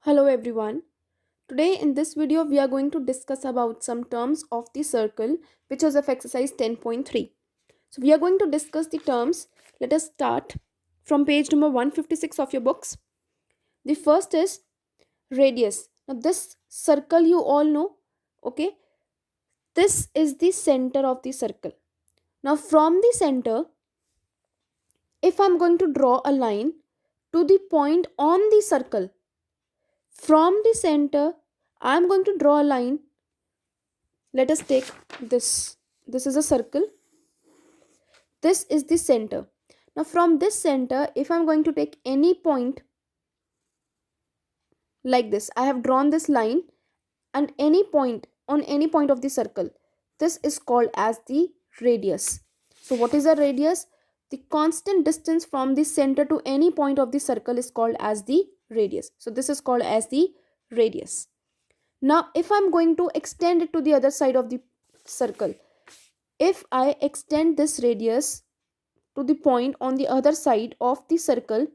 Hello everyone. Today in this video we are going to discuss about some terms of the circle which is of exercise 10.3. So we are going to discuss the terms. Let us start from page number 156 of your books. The first is radius. Now this circle you all know, okay? This is the center of the circle. Now from the center, if I'm going to draw a line to the point on the circle, from the center I'm going to draw a line. Let us take this is a circle. This is the center. Now from this center, if I'm going to take any point like this, I have drawn this line, and any point on any point of the circle, this is called as the radius. So what is a radius? The constant distance from the center to any point of the circle is called as the radius. So this is called as the radius. Now if I'm going to extend it to the other side of the circle, if I extend this radius to the point on the other side of the circle,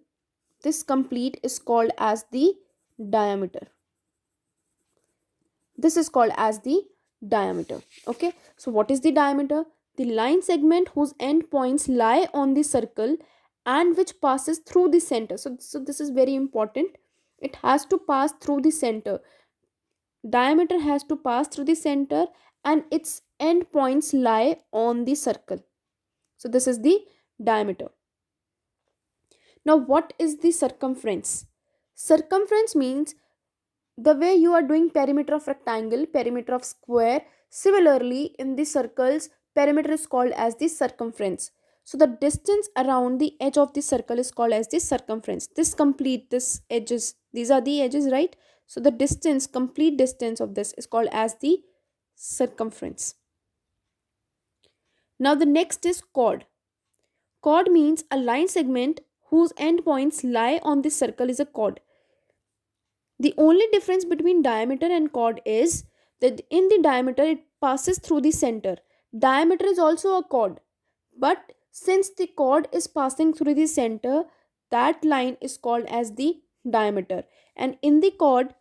this complete is called as the diameter. This is called as the diameter. Okay, so what is the diameter? The line segment whose end points lie on the circle and which passes through the center. So this is very important. It has to pass through the center. Diameter has to pass through the center and its end points lie on the circle. So this is the diameter. Now, what is the circumference? Circumference means the way you are doing perimeter of rectangle, perimeter of square. Similarly, in the circles, perimeter is called as the circumference. So the distance around the edge of the circle is called as the circumference. This edges, these are the edges, right? So the distance, complete distance of this is called as the circumference. Now the next is chord. Chord means a line segment whose endpoints lie on the circle is a chord. The only difference between diameter and chord is that in the diameter it passes through the center. Diameter is also a chord, but since the chord is passing through the center, that line is called as the diameter. And in the chord,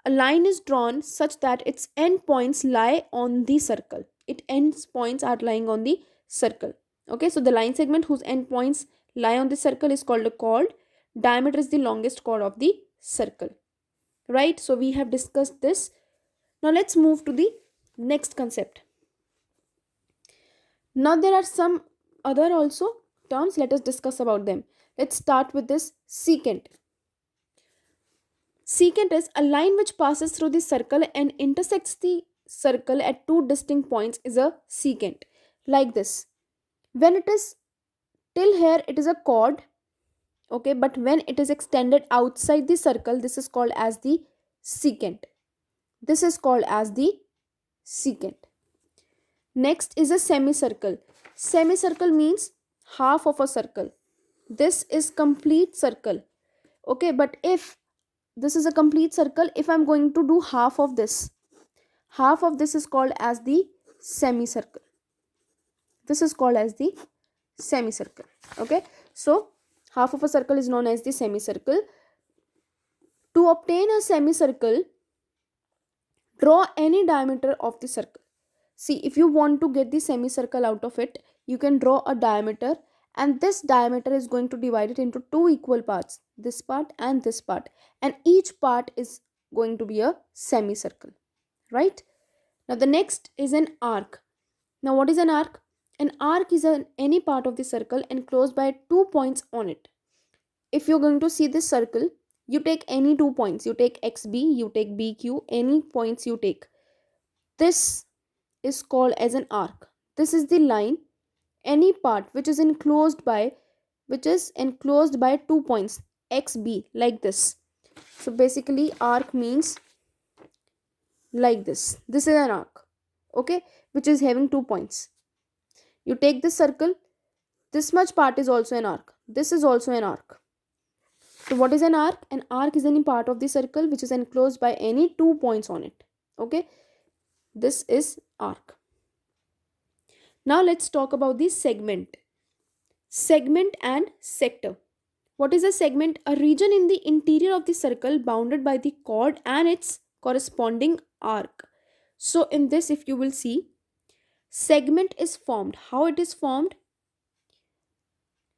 a line is drawn such that its endpoints lie on the circle. Its ends points are lying on the circle. Okay, so the line segment whose endpoints lie on the circle is called a chord. Diameter is the longest chord of the circle. Right, so we have discussed this. Now let's move to the next concept. Now there are some other also terms. Let us discuss about them. Let's start with this secant. Secant is a line which passes through the circle and intersects the circle at two distinct points is a secant. Like this. When it is till here, it is a chord. Okay, but when it is extended outside the circle, this is called as the secant. This is called as the secant. Next is a semicircle. Semicircle means half of a circle. This is complete circle. Okay, but if this is a complete circle, if I'm going to do half of this is called as the semicircle. This is called as the semicircle. Okay, so half of a circle is known as the semicircle. To obtain a semicircle, draw any diameter of the circle. See, if you want to get the semicircle out of it, you can draw a diameter, and this diameter is going to divide it into two equal parts, this part and this part, and each part is going to be a semicircle, right? Now the next is an arc. Now what is an arc? An arc is any part of the circle enclosed by 2 points on it. If you're going to see this circle, you take any 2 points. You take xb, you take bq, any points you take. This is called as an arc. This is the line, any part which is enclosed by 2 points xb, like this. So basically arc means like this. This is an arc, okay, which is having 2 points. You take this circle, this much part is also an arc, this is also an arc. So what is an arc? An arc is any part of the circle which is enclosed by any 2 points on it. Okay, this is arc. Now let's talk about the segment. Segment and sector. What is a segment? A region in the interior of the circle bounded by the chord and its corresponding arc. So in this, if you will see, segment is formed. How it is formed?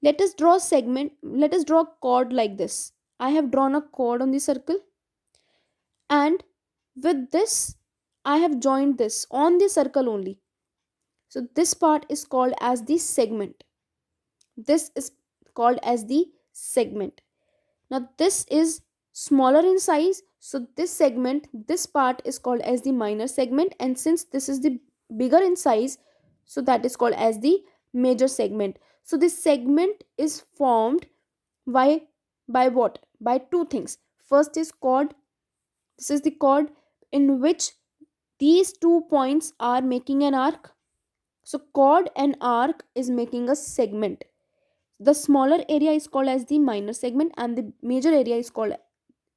Let us draw segment. Let us draw a chord like this. I have drawn a chord on the circle, and with this I have joined this on the circle only. So this part is called as the segment. This is called as the segment. Now this is smaller in size, so this segment, this part is called as the minor segment, and since this is the bigger in size, so that is called as the major segment. So this segment is formed by what? By two things. First is chord. This is the chord in which these 2 points are making an arc. So chord and arc is making a segment. The smaller area is called as the minor segment and the major area is called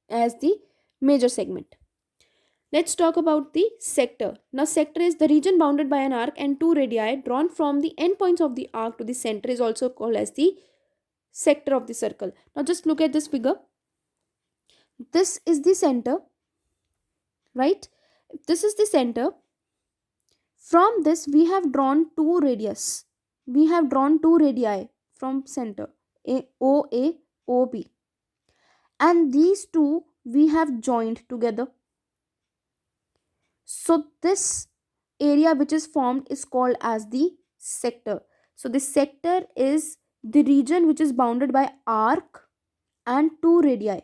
as the major segment. Let's talk about the sector. Now sector is the region bounded by an arc and two radii drawn from the endpoints of the arc to the center is also called as the sector of the circle. Now just look at this figure. This is the center, right? If this is the center, from this we have drawn two radius. We have drawn two radii from center, OA, OB. And these two we have joined together. So this area which is formed is called as the sector. So the sector is the region which is bounded by arc and two radii.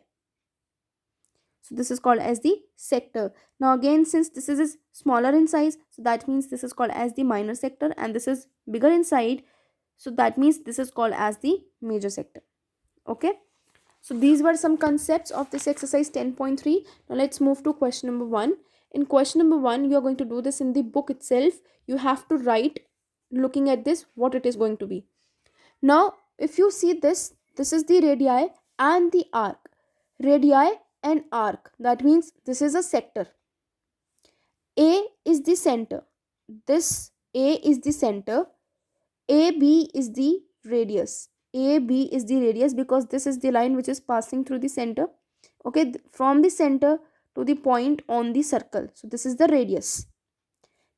So this is called as the sector. Now again, since this is smaller in size, so that means this is called as the minor sector, and this is bigger in size, so that means this is called as the major sector. Okay. So these were some concepts of this exercise 10.3. Now let's move to question number 1. In question number 1, you are going to do this in the book itself. You have to write, looking at this, what it is going to be. Now if you see this, this is the radii and the arc. Radii and arc, that means this is a sector. A is the center. This A is the center. AB is the radius. AB is the radius because this is the line which is passing through the center. Okay, from the center to the point on the circle. So this is the radius.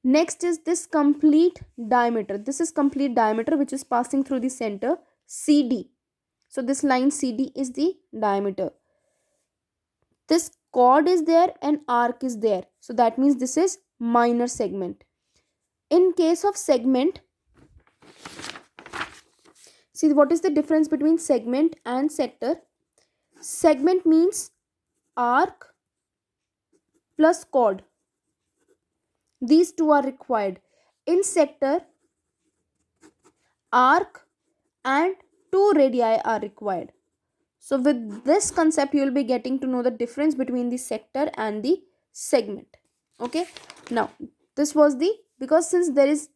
Next is this complete diameter. This is complete diameter which is passing through the center, CD. So this line CD is the diameter. This chord is there and arc is there. So that means this is minor segment. In case of segment, see what is the difference between segment and sector. Segment means arc plus chord. These two are required. In sector, arc and two radii are required. So with this concept, you will be getting to know the difference between the sector and the segment. Okay. Now this was the, because since there is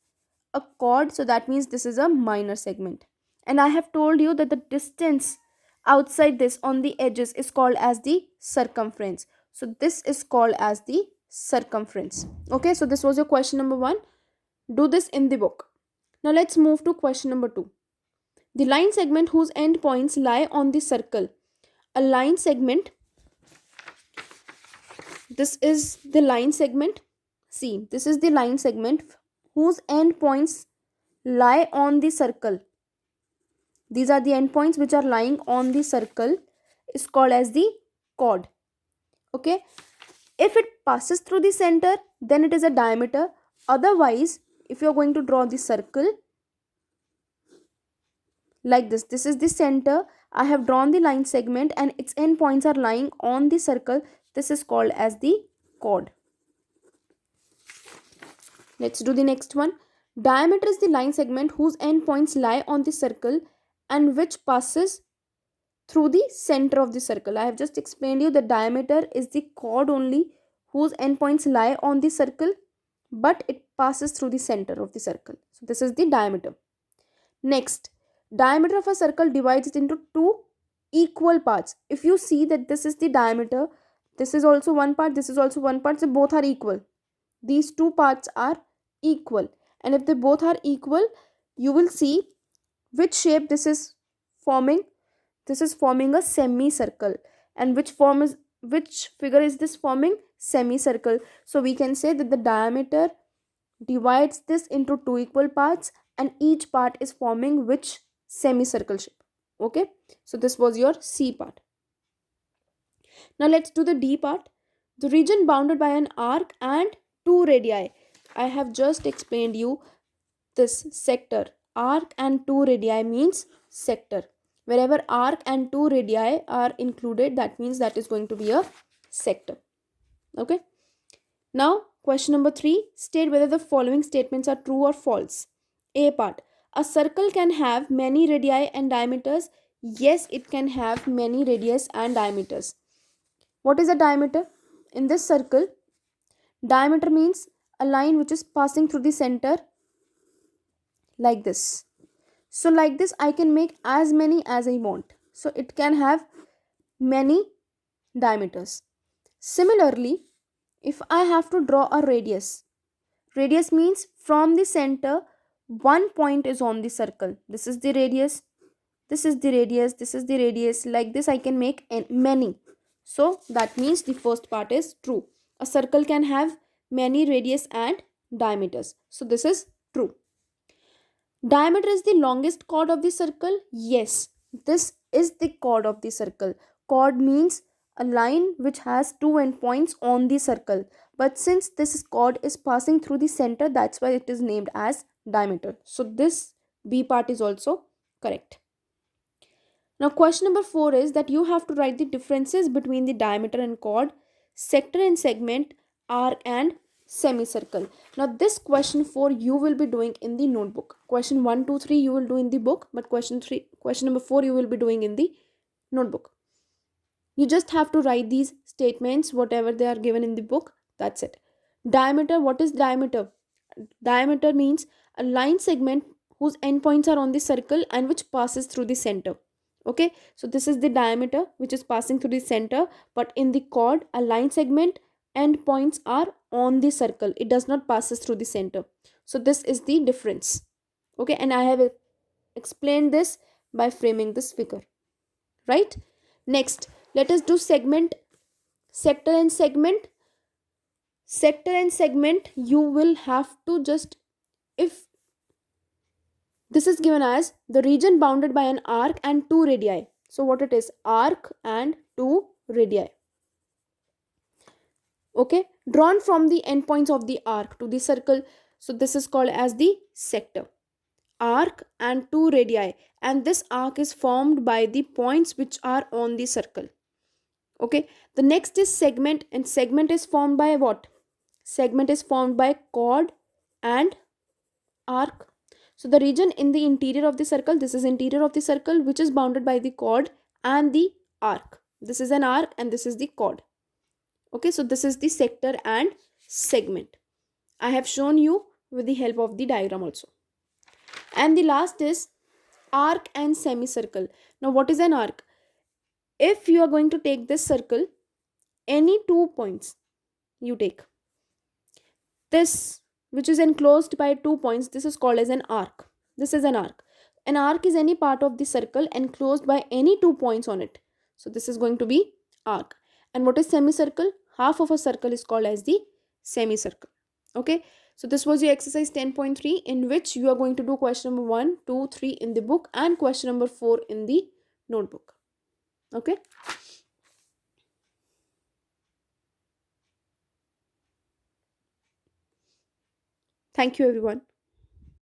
a chord, so that means this is a minor segment. And I have told you that the distance outside this on the edges is called as the circumference. So this is called as the circumference. Okay, so this was your question number 1. Do this in the book. Now let's move to question number 2. The line segment whose end points lie on the circle. A line segment, this is the line segment. See, this is the line segment whose end points lie on the circle. These are the endpoints which are lying on the circle, is called as the chord. Okay. If it passes through the center, then it is a diameter. Otherwise, if you are going to draw the circle like this, this is the center. I have drawn the line segment and its endpoints are lying on the circle. This is called as the chord. Let's do the next one. Diameter is the line segment whose endpoints lie on the circle and which passes through the center of the circle. I have just explained you that diameter is the chord only whose endpoints lie on the circle, but it passes through the center of the circle. So this is the diameter. Next, diameter of a circle divides it into two equal parts. If you see that this is the diameter, this is also one part, this is also one part, so both are equal. These two parts are equal, and if they both are equal, you will see which shape this is forming. this is forming a semicircle. And which figure is this forming? Semicircle. So we can say that the diameter divides this into two equal parts, and each part is forming which semicircle shape. Okay, so this was your C part. Now let's do the D part. The region bounded by an arc and two radii. I have just explained you this sector. Arc and two radii means sector. Wherever arc and two radii are included, that means that is going to be a sector. Okay. Now, question number 3. State whether the following statements are true or false. A part. A circle can have many radii and diameters. Yes, it can have many radius and diameters. What is a diameter? In this circle, diameter means a line which is passing through the center like this. So like this, I can make as many as I want. So it can have many diameters. Similarly, if I have to draw a radius, radius means from the center, one point is on the circle. This is the radius, this is the radius, this is the radius. Like this, I can make many. So that means the first part is true. A circle can have many radius and diameters. So this is true. Diameter is the longest chord of the circle. Yes, this is the chord of the circle. Chord means a line which has two endpoints on the circle. But since this chord is passing through the center, that's why it is named as diameter. So this B part is also correct. Now question number 4 is that you have to write the differences between the diameter and chord, sector and segment, arc and semicircle. Now this question 4 you will be doing in the notebook. Question 1, 2, 3 you will do in the book, but question number 4 you will be doing in the notebook. You just have to write these statements whatever they are given in the book. That's it. Diameter, what is diameter? Diameter means a line segment whose endpoints are on the circle and which passes through the center. Okay, so this is the diameter which is passing through the center, but in the chord a line segment endpoints are on the circle, it does not passes through the center. So this is the difference. Okay, and I have explained this by framing this figure, right? Next, let us do segment, sector and segment. Sector and segment, you will have to just, if this is given as the region bounded by an arc and two radii. So what it is? Arc and two radii. Okay, drawn from the endpoints of the arc to the circle. So this is called as the sector. Arc and two radii, and this arc is formed by the points which are on the circle. Okay, the next is segment, and segment is formed by what? Segment is formed by chord and arc. So the region in the interior of the circle, this is interior of the circle, which is bounded by the chord and the arc. This is an arc and this is the chord. Okay, so this is the sector and segment. I have shown you with the help of the diagram also. And the last is arc and semicircle. Now what is an arc? If you are going to take this circle, any 2 points you take, this which is enclosed by 2 points, this is called as an arc. This is an arc. An arc is any part of the circle enclosed by any 2 points on it. So this is going to be arc. And what is semicircle? Half of a circle is called as the semicircle. Okay, so this was your exercise 10.3, in which you are going to do question number 1, 2, 3 in the book and question number 4 in the notebook. Okay. Thank you everyone.